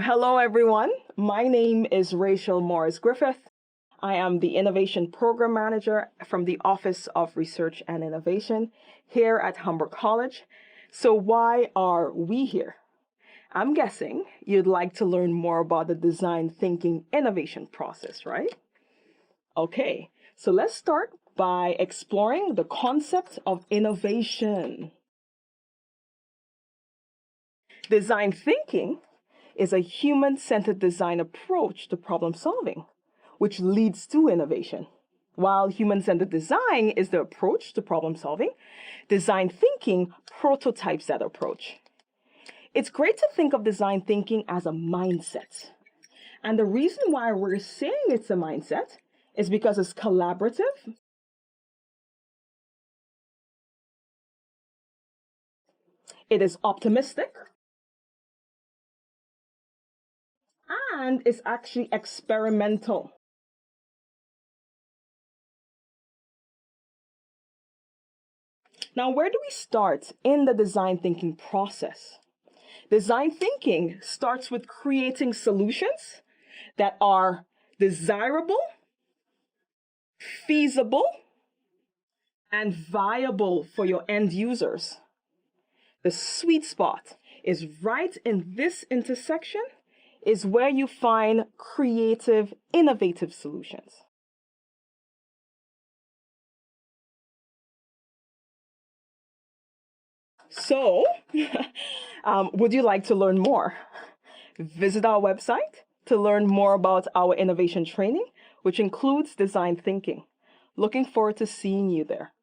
hello everyone. My name is Raeshelle Morris Griffith. I am the Innovation Program Manager from the Office of Research and Innovation here at Humber College. So why are we here? I'm guessing you'd like to learn more about the design thinking innovation process, right? Okay, so let's start by exploring the concept of innovation. Design thinking is a human-centered design approach to problem solving, which leads to innovation. While human-centered design is the approach to problem solving, design thinking prototypes that approach. It's great to think of design thinking as a mindset. And the reason why we're saying it's a mindset is because it's collaborative, it is optimistic, and it's actually experimental. Now, where do we start in the design thinking process? Design thinking starts with creating solutions that are desirable, feasible, and viable for your end users. The sweet spot is right in this intersection is where you find creative, innovative solutions. So, would you like to learn more? Visit our website to learn more about our innovation training, which includes design thinking. Looking forward to seeing you there.